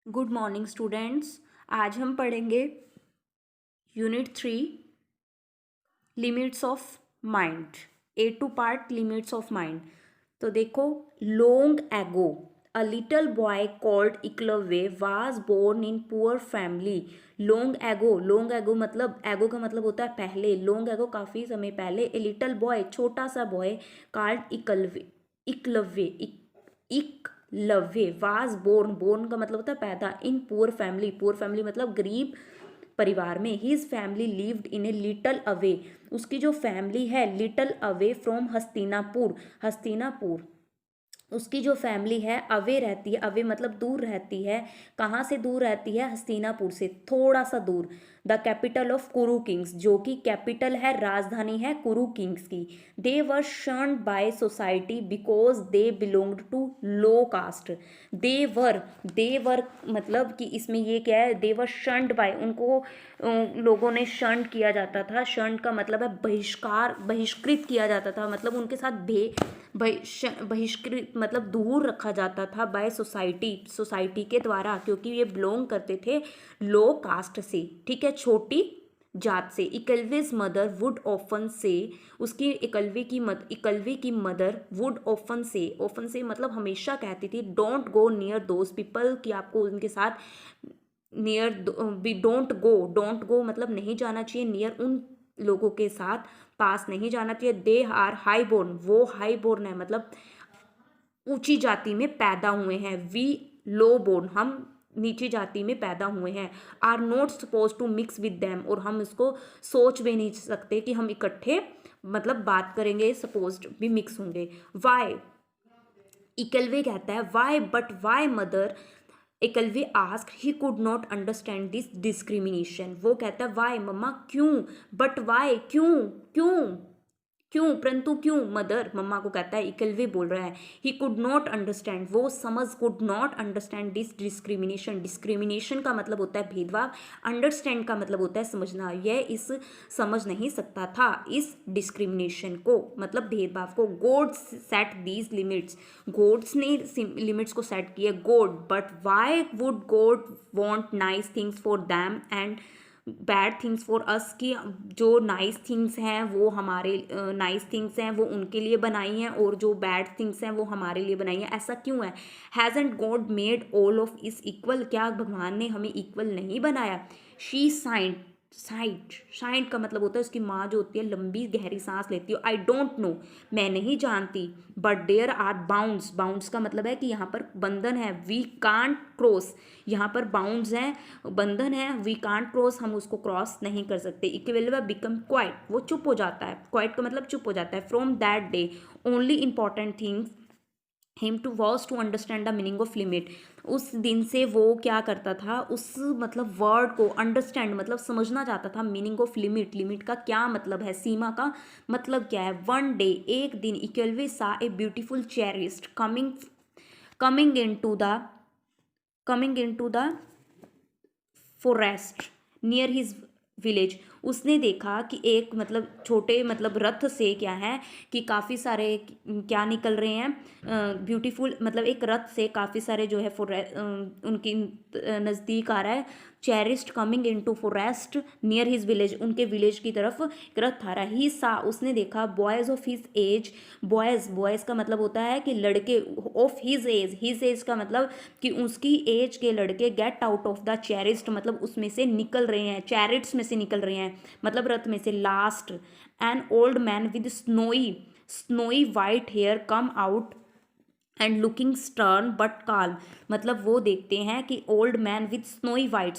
Good morning students. आज हम पढ़ेंगे unit 3 limits of mind, a two part limits of mind. तो देखो, long ago a little boy called Eklavya was born in poor family. Long ago मतलब, एगो का मतलब होता है पहले, लॉन्ग एगो काफ़ी समय पहले, ए लिटिल बॉय छोटा सा boy called इक्लवे इक्लवे Eklavya was born का मतलब होता है पैदा, इन पुअर फैमिली मतलब गरीब परिवार में। His family lived in a little away, उसकी जो फैमिली है लिटल अवे फ्रॉम हस्तिनापुर, उसकी जो फैमिली है अवे रहती है, अवे मतलब दूर रहती है। कहाँ से दूर रहती है? हस्तिनापुर से थोड़ा सा दूर। The capital of Kuru kings, जो कि कैपिटल है, राजधानी है कुरु किंग्स की। They were shunned by society because they belonged to low caste. They were मतलब कि इसमें ये क्या है, देवर शर्न्ड बाय, उनको लोगों ने शर्न्ड किया जाता था। शर्न्ड का मतलब है बहिष्कार, बहिष्कृत किया जाता था, मतलब उनके साथ बहिष्कृत मतलब दूर रखा जाता था बाय सोसाइटी के द्वारा, क्योंकि ये बिलोंग करते थे लो कास्ट से, ठीक है, छोटी जात से। इकलवेज मदर वुड ऑफन से, उसकी इकलवे की मदर वुड ऑफन से मतलब हमेशा कहती थी, don't go near those people, कि आपको उनके साथ नियर, डोंट गो मतलब नहीं जाना चाहिए, नियर उन लोगों के साथ पास नहीं जाना चाहिए। दे आर हाई बोर्न, वो हाई बोर्न है मतलब ऊंची जाति में पैदा हुए हैं। वी लो बोर्न, हम नीची जाति में पैदा हुए हैं। Are not suppose to mix with them, और हम इसको सोच भी नहीं सकते कि हम इकट्ठे मतलब बात करेंगे, सपोज भी मिक्स होंगे। वाई, इकलवे कहता है why mother, Eklavya ask, he could not understand this discrimination. वो कहता है वाई मम्मा, क्यों, बट वाई क्यों, क्यों क्यों परंतु क्यों, मदर मम्मा को कहता है, इकलवे बोल रहा है, ही कुड नॉट अंडरस्टैंड, वो समझ, could not understand this discrimination. Discrimination का मतलब होता है भेदभाव, अंडरस्टैंड का मतलब होता है समझना। यह इस समझ नहीं सकता था इस डिस्क्रिमिनेशन को, मतलब भेदभाव को। God set these limits, Gods ने लिमिट्स को सेट किया। God, but why would God want nice things for them and bad things for us, की जो नाइस थिंग्स हैं वो हमारे, नाइस थिंग्स हैं वो उनके लिए बनाई हैं, और जो बैड थिंग्स हैं वो हमारे लिए बनाई हैं, ऐसा क्यों है? Hasn't God made all of us equal, क्या भगवान ने हमें इक्वल नहीं बनाया? शी साइंट का मतलब होता है, उसकी माँ जो होती है लंबी गहरी सांस लेती है। आई डोंट नो, मैं नहीं जानती। बट देयर आर बाउंड्स का मतलब है कि यहाँ पर बंधन है। वी कांट क्रॉस, यहाँ पर बाउंड्स हैं, बंधन है। वी कांट क्रॉस, हम उसको क्रॉस नहीं कर सकते। इक्विलिब्रियम बिकम क्वाइट, वो चुप हो जाता है, क्वाइट का मतलब चुप हो जाता है। From that day only important things him to was to understand the meaning of limit. उस दिन से वो क्या करता था, उस मतलब वर्ड को अंडरस्टैंड मतलब समझना चाहता था, मीनिंग ऑफ लिमिट, लिमिट का क्या मतलब है, सीमा का मतलब क्या है। वन डे, एक दिन, Eklavya saw a beautiful chariot coming into the forest near his village. उसने देखा कि एक मतलब छोटे मतलब रथ से क्या है कि काफ़ी सारे क्या निकल रहे हैं, ब्यूटीफुल मतलब एक रथ से काफ़ी सारे जो है उनकी नज़दीक आ रहा है। Cherished coming into forest near his village, उनके विलेज की तरफ एक रथ आ रहा है। ही सा, उसने देखा, boys of his age, boys का मतलब होता है कि लड़के, ऑफ हिज एज का मतलब कि उसकी एज के लड़के गेट आउट ऑफ द चैरिस्ट मतलब उसमें से निकल रहे हैं, चैरिट्स में से निकल रहे हैं मतलब रथ में से। Last, an old man with snowy white hair come out and looking stern but calm, मतलब वो देखते हैं कि old man with snowy white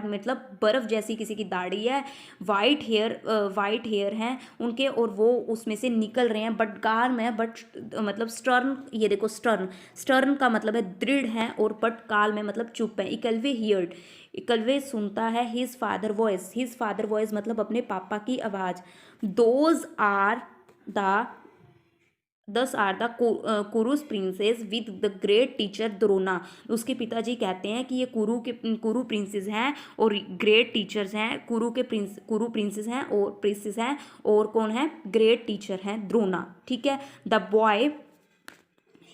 मतलब बर्फ जैसी किसी की दाढ़ी है, वाइट हेयर हैं उनके, और वो उसमें से निकल रहे हैं, बट काल्म है, बट मतलब स्टर्न, ये देखो स्टर्न का मतलब है दृढ़ है, और बट काल्म है मतलब चुप है। इकलवे सुनता है हिज फादर वॉइस मतलब अपने पापा की आवाज़। Those are the Kurus princes with the great teacher Drona. उसके पिताजी कहते हैं कि ये कुरु प्रिंसेस हैं और ग्रेट टीचर्स हैं, कुरु प्रिंसेस हैं और कौन है, ग्रेट टीचर हैं द्रोना, ठीक है। The boy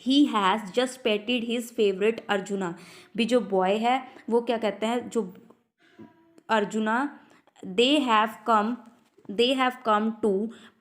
he has just petted his favourite Arjuna. भी जो बॉय है वो क्या कहते हैं, जो Arjuna, they have come to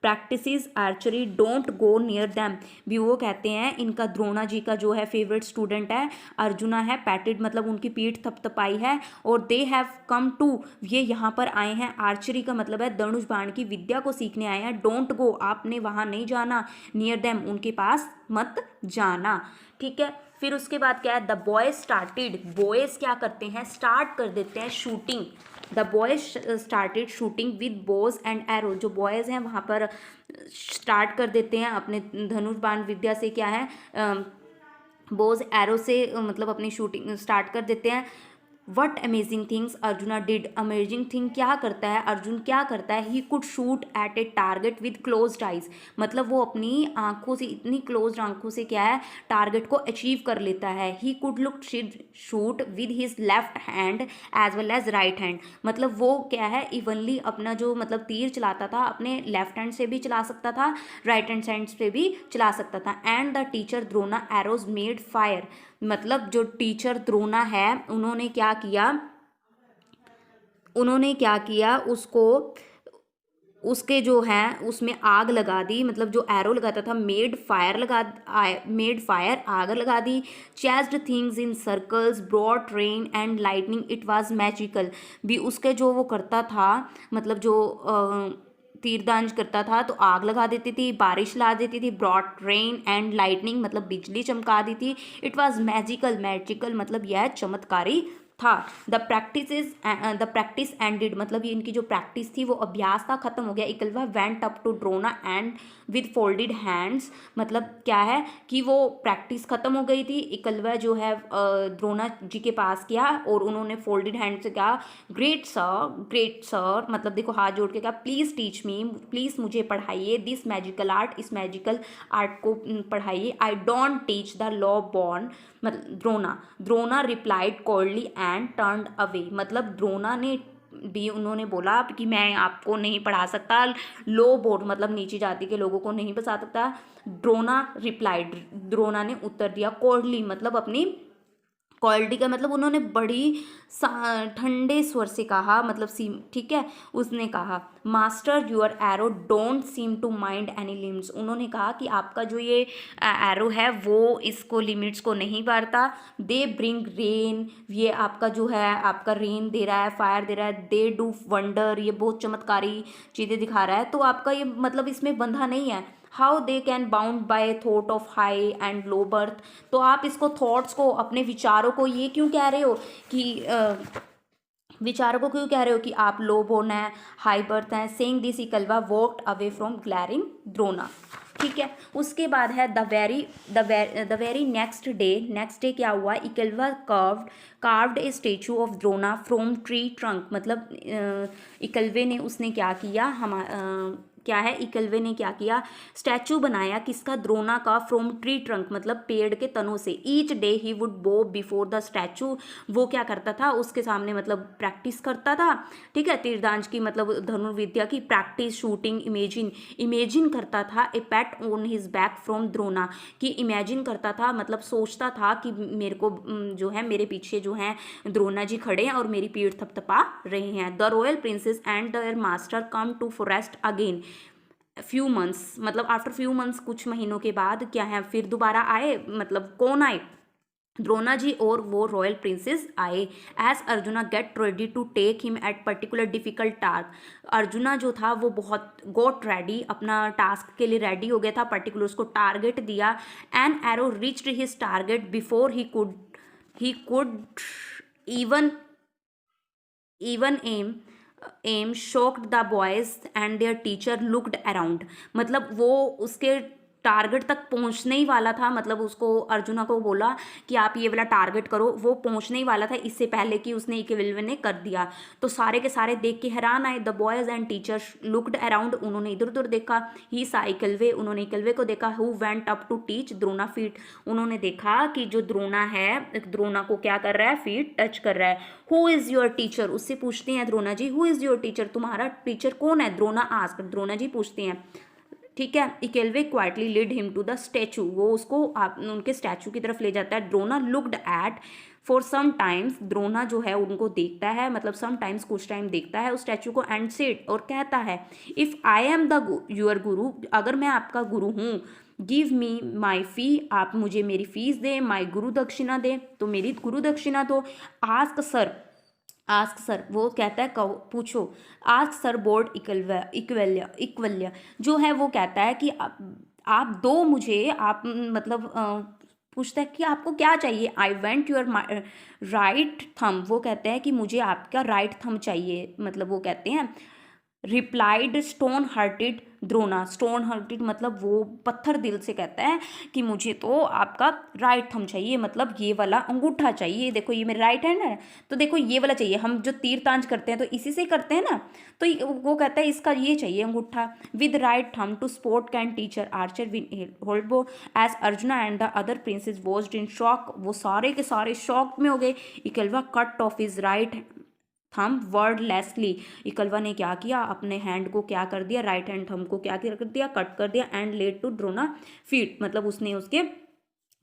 practise archery, don't go near them. भी वो कहते हैं, इनका द्रोणा जी का जो है फेवरेट स्टूडेंट है अर्जुना है, पैटेड मतलब उनकी पीठ थपथपाई है, और दे हैव कम टू, ये यहाँ पर आए हैं, आर्चरी का मतलब है धनुष बाण की विद्या को सीखने आए हैं, डोंट गो आपने वहाँ नहीं जाना, नियर दैम उनके पास मत जाना। ठीक है, फिर उसके बाद क्या है, द बॉयज स्टार्टेड, बॉयज क्या करते हैं, स्टार्ट कर देते हैं shooting. The boys started shooting with Bhoj and arrow, जो बॉयज़ हैं वहाँ पर स्टार्ट कर देते हैं अपने धनुष बाण विद्या से, क्या है बोज एरो से मतलब अपनी शूटिंग स्टार्ट कर देते हैं। What amazing things arjuna did, amazing thing क्या करता है अर्जुन, क्या करता है, he could shoot at A target with closed eyes, मतलब वो अपनी आंखों से, इतनी क्लोज्ड आंखों से क्या है टारगेट को अचीव कर लेता है। He could look shoot with his left hand as well as right hand, मतलब वो क्या है इवनली अपना जो मतलब तीर चलाता था अपने लेफ्ट हैंड से भी चला सकता था, राइट हैंड साइड से भी चला सकता था। And the teacher Drona arrows made fire, मतलब जो टीचर द्रोणा है उन्होंने क्या किया उसको, उसके जो है उसमें आग लगा दी, मतलब जो एरो लगाता था मेड फायर आग लगा दी। Chased things in circles, brought rain and lightning, it was magical, भी उसके जो वो करता था मतलब जो तीरंदाज करता था तो आग लगा देती थी, बारिश ला देती थी, ब्रॉड रेन एंड लाइटनिंग मतलब बिजली चमका दी थी, इट वाज मैजिकल मतलब यह चमत्कारी था। द प्रैक्टिस एंडेड, मतलब ये इनकी जो प्रैक्टिस थी वो अभ्यास था, खत्म हो गया। Eklavya went up to Drona and with folded hands, मतलब क्या है कि वो प्रैक्टिस खत्म हो गई थी, इकलवा जो है द्रोणा जी के पास किया और उन्होंने फोल्डेड हैंड से कहा ग्रेट सर, मतलब देखो हाथ जोड़ के कहा प्लीज़ टीच मी, प्लीज़ मुझे पढ़ाइए दिस मैजिकल आर्ट, इस मैजिकल आर्ट को पढ़ाइए। I don't teach the low born, मतलब Drona replied coldly and turned away, मतलब द्रोणा ने भी उन्होंने बोला कि मैं आपको नहीं पढ़ा सकता, लो बोर्ड मतलब नीची जाति के लोगों को नहीं बता सकता। द्रोणा ने उत्तर दिया, कोल्डली मतलब अपनी क्वालिटी का मतलब उन्होंने बड़ी ठंडे स्वर से कहा, मतलब ठीक है, उसने कहा master your arrow don't seem to mind any limits, उन्होंने कहा कि आपका जो ये एरो है वो इसको लिमिट्स को नहीं बारता। दे ब्रिंग रेन, ये आपका जो है आपका रेन दे रहा है, फायर दे रहा है। दे डू वंडर, ये बहुत चमत्कारी चीज़ें दिखा रहा है, तो आपका ये मतलब इसमें बंधा नहीं है। How they can bound by thought of high and low birth, तो आप इसको थॉट्स को, अपने विचारों को ये क्यों कह रहे हो कि विचारों को क्यों कह रहे हो कि आप लो बोर्न है, हाई बर्थ है। Saying this Eklavya walked away from glaring Drona. ठीक है, उसके बाद है द वेरी नेक्स्ट डे क्या हुआ, Eklavya carved a statue of Drona from tree trunk, मतलब इकलवे ने उसने क्या किया, इकलवे ने क्या किया, स्टैचू बनाया किसका, द्रोणा का, फ्रॉम ट्री ट्रंक मतलब पेड़ के तनों से। ईच डे ही वुड बो बिफोर द स्टैचू, वो क्या करता था उसके सामने मतलब प्रैक्टिस करता था। ठीक है, तीरंदाज की मतलब धनुर्विद्या की प्रैक्टिस, शूटिंग, इमेजिन करता था। A pat on his back from Drona, कि इमेजिन करता था मतलब सोचता था कि मेरे को जो है मेरे पीछे जो है द्रोणा जी खड़े हैं और मेरी पीठ थपथपा रहे हैं। The royal princes and their master come to forest again few months, मतलब आफ्टर फ्यू मंथ्स, कुछ महीनों के बाद क्या है फिर दोबारा आए, मतलब कौन आए, द्रोणा जी और वो रॉयल प्रिंसेस आए। As Arjuna get ready to take him at particular difficult task, Arjuna जो था वो बहुत गोट रेडी, अपना टास्क के लिए रेडी हो गया था, पर्टिकुलर उसको टारगेट दिया। An arrow reached his target before he could even aim shocked the boys and their teacher looked around, मतलब वो उसके टारगेट तक पहुंचने ही वाला था, मतलब उसको अर्जुना को बोला कि आप ये वाला टारगेट करो, वो पहुंचने ही वाला था इससे पहले कि उसने इकलवे ने कर दिया। तो सारे के सारे देख के हैरान आए। The boys and teachers looked around, उन्होंने इधर उधर देखा। ही सा इकलवे, उन्होंने इकलवे को देखा। Who went up to teach Drona feet, उन्होंने देखा कि जो द्रोणा है द्रोणा को क्या कर रहा है, फीट टच कर रहा है। हु इज़ योर टीचर, उससे पूछते हैं द्रोणा जी, हु इज़ योर टीचर, तुम्हारा टीचर कौन है, द्रोणा आस्क्ड, द्रोणा जी पूछते हैं। ठीक है। Eklavya quietly lead him to the statue, वो उसको आप उनके स्टैचू की तरफ ले जाता है। Drona looked at for some times, Drona जो है उनको देखता है, मतलब सम टाइम्स कुछ टाइम देखता है उस स्टैचू को, एंड सेड और कहता है, if I am the your गुरु, अगर मैं आपका गुरु हूँ, गिव मी माई फी, आप मुझे मेरी फीस दें, माई गुरु दक्षिणा दें, तो मेरी गुरु दक्षिणा दो। आस्क सर, आस्क सर, वो कहता है कहो पूछो। आस्क सर बोर्ड इक्वल्य इक्वल्य जो है वो कहता है कि आप दो मुझे, आप मतलब पूछता है कि आपको क्या चाहिए। आई वेंट योर राइट थम, वो कहते हैं कि मुझे आपका राइट थम चाहिए, मतलब वो कहते हैं replied stone hearted Drona, stone hearted मतलब वो पत्थर दिल से कहता है कि मुझे तो आपका राइट थंब चाहिए, मतलब ये वाला अंगूठा चाहिए, देखो ये मेरा राइट हैंड है तो देखो ये वाला चाहिए, हम जो तीर तांज करते हैं तो इसी से करते हैं ना, तो वो कहता है इसका ये चाहिए अंगूठा। With right thumb to sport can teacher archer win hold bow as Arjuna and the other princes watched in shock, वो सारे के सारे शॉक में हो गए। Eklavya cut off his right thumb wordlessly, Eklavya ने क्या किया, अपने हैंड को क्या कर दिया, राइट हैंड थंब को क्या कर दिया, कट कर दिया, and led to Drona feet, मतलब उसने उसके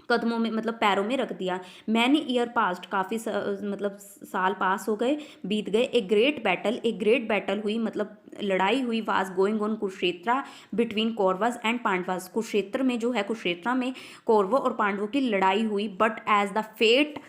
कदमों में मतलब पैरों में रख दिया। मैनी ईयर पास्ट, काफ़ी मतलब साल पास हो गए, बीत गए। ए ग्रेट बैटल हुई, मतलब लड़ाई हुई, was going on Kurukshetra between Kauravas and Pandavas, Kurukshetra में जो है, कुरुक्षेत्र में कौरवों और पांडवों की लड़ाई हुई। But as the fate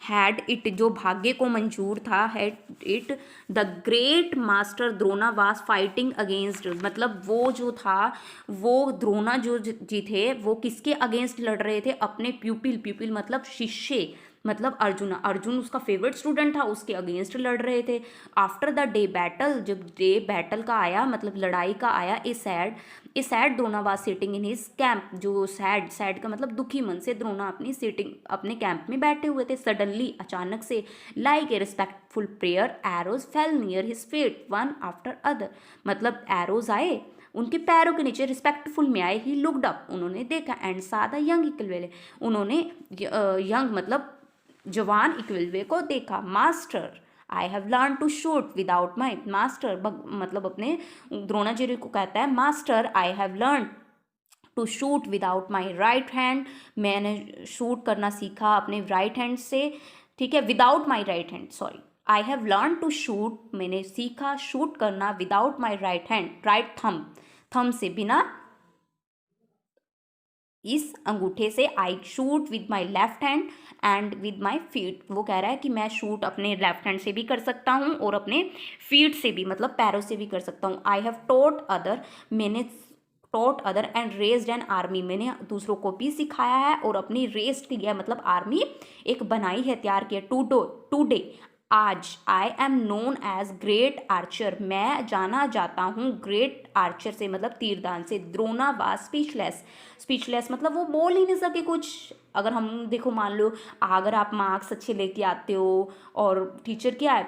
had it, जो भाग्य को मंजूर था, had it the great master Drona was fighting against, मतलब वो जो था, वो द्रोणा जो जी थे वो किसके अगेंस्ट लड़ रहे थे, अपने प्यूपिल मतलब शिष्य, मतलब अर्जुन उसका फेवरेट स्टूडेंट था, उसके अगेंस्ट लड़ रहे थे। आफ्टर द डे बैटल, जब डे बैटल का आया, मतलब लड़ाई का आया, a sad Drona was sitting in his camp, जो सैड का मतलब दुखी मन से द्रोणा अपनी सिटिंग अपने कैंप में बैठे हुए थे। सडनली, अचानक से, like a respectful prayer arrows fail near his feet one after other, मतलब एरोज आए उनके पैरों के नीचे, रिस्पेक्टफुल में आए। ही लुक्ड अप, उन्होंने देखा, एंड सा द यंग इक्वल्वे, उन्होंने यंग मतलब जवान इक्वल्वे को देखा। Master I have learn to shoot without my master, मतलब अपने द्रोणाचार्य को कहता है, master I have learn to shoot without my right hand, मैंने शूट करना सीखा अपने राइट हैंड से, ठीक है, without my right hand, sorry, I have learn to shoot, मैंने सीखा शूट करना without my right hand, right thumb से, बिना इस अंगूठे से। I shoot with my left hand and with my feet, वो कह रहा है कि मैं शूट अपने लेफ्ट हैंड से भी कर सकता हूँ और अपने फीट से भी, मतलब पैरों से भी कर सकता हूँ। आई हैव टोट अदर, मैंने taught other and raised an army, मैंने दूसरों को भी सिखाया है और अपनी रेस्ड किया है, मतलब आर्मी एक बनाई है, तैयार किया। टूडे आज, I am known as great archer, मैं जाना जाता हूँ ग्रेट आर्चर से, मतलब तीरदान से। द्रोणा वाज स्पीचलेस मतलब वो बोल ही नहीं सके कुछ। अगर हम देखो, मान लो अगर आप मार्क्स अच्छे लेके आते हो और टीचर क्या है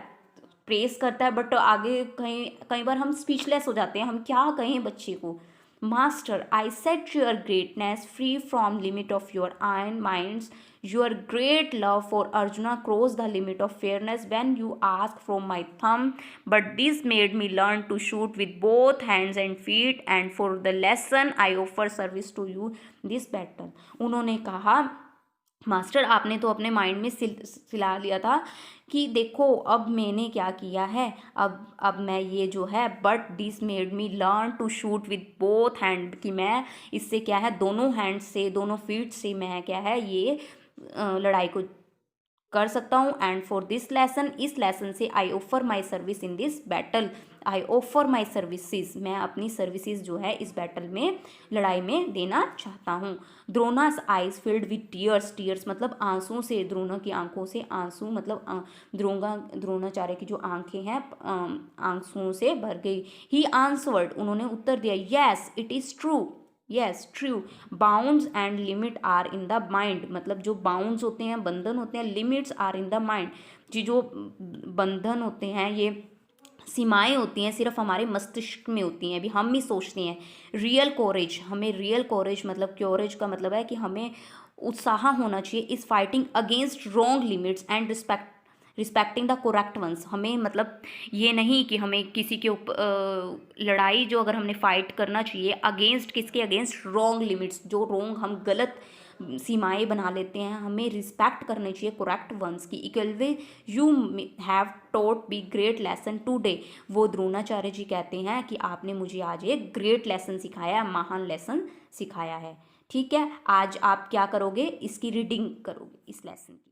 प्रेस करता है, बट आगे कई बार हम स्पीचलेस हो जाते हैं, हम क्या कहें बच्चे को। Master I set your greatness free from limit of your ion minds, your great love for Arjuna crossed the limit of fairness when you asked from my thumb, but this made me learn to shoot with both hands and feet, and for the lesson I offer service to you this battle। उन्होंने कहा, master आपने तो अपने mind में सिला लिया था कि देखो अब मैंने क्या किया है, अब मैं ये जो है, but this made me learn to shoot with both hand, कि मैं इससे क्या है, दोनों हैंड से, दोनों फीट से मैं क्या है ये लड़ाई को कर सकता हूँ। एंड फॉर दिस लेसन, इस लेसन से I offer my service in this battle, I offer my services, मैं अपनी सर्विसेज जो है इस बैटल में, लड़ाई में देना चाहता हूँ। द्रोणास आइज फिल्ड विद टीयर्स मतलब आंसुओं से, द्रोणा की आंखों से आंसू, मतलब द्रोणाचार्य की जो आंखें हैं आंसुओं से भर गई। ही आंसवर्ड, उन्होंने उत्तर दिया, yes it is true, yes true, bounds and limit are in the mind, मतलब जो बाउंड्स होते हैं, बंधन होते हैं, limits are in the mind, जी जो बंधन होते हैं, ये सीमाएं होती हैं, सिर्फ हमारे मस्तिष्क में होती हैं, अभी हम ही सोचते हैं। रियल कोरेज, हमें रियल कोरेज, मतलब कोरेज का मतलब है कि हमें उत्साह होना चाहिए, इस fighting against wrong limits and respecting the correct ones, हमें मतलब ये नहीं कि हमें किसी के ऊपर लड़ाई जो अगर हमने फाइट करना चाहिए अगेंस्ट किसके अगेंस्ट, रॉन्ग लिमिट्स, जो रॉन्ग हम गलत सीमाएं बना लेते हैं, हमें रिस्पेक्ट करनी चाहिए करेक्ट वंस की। Equal you have taught be great lesson today, वो द्रोणाचार्य जी कहते हैं कि आपने मुझे आज एक ग्रेट लेसन सिखाया, महान लेसन सिखाया है। ठीक है, आज आप क्या करोगे, इसकी रीडिंग करोगे इस लेसन की।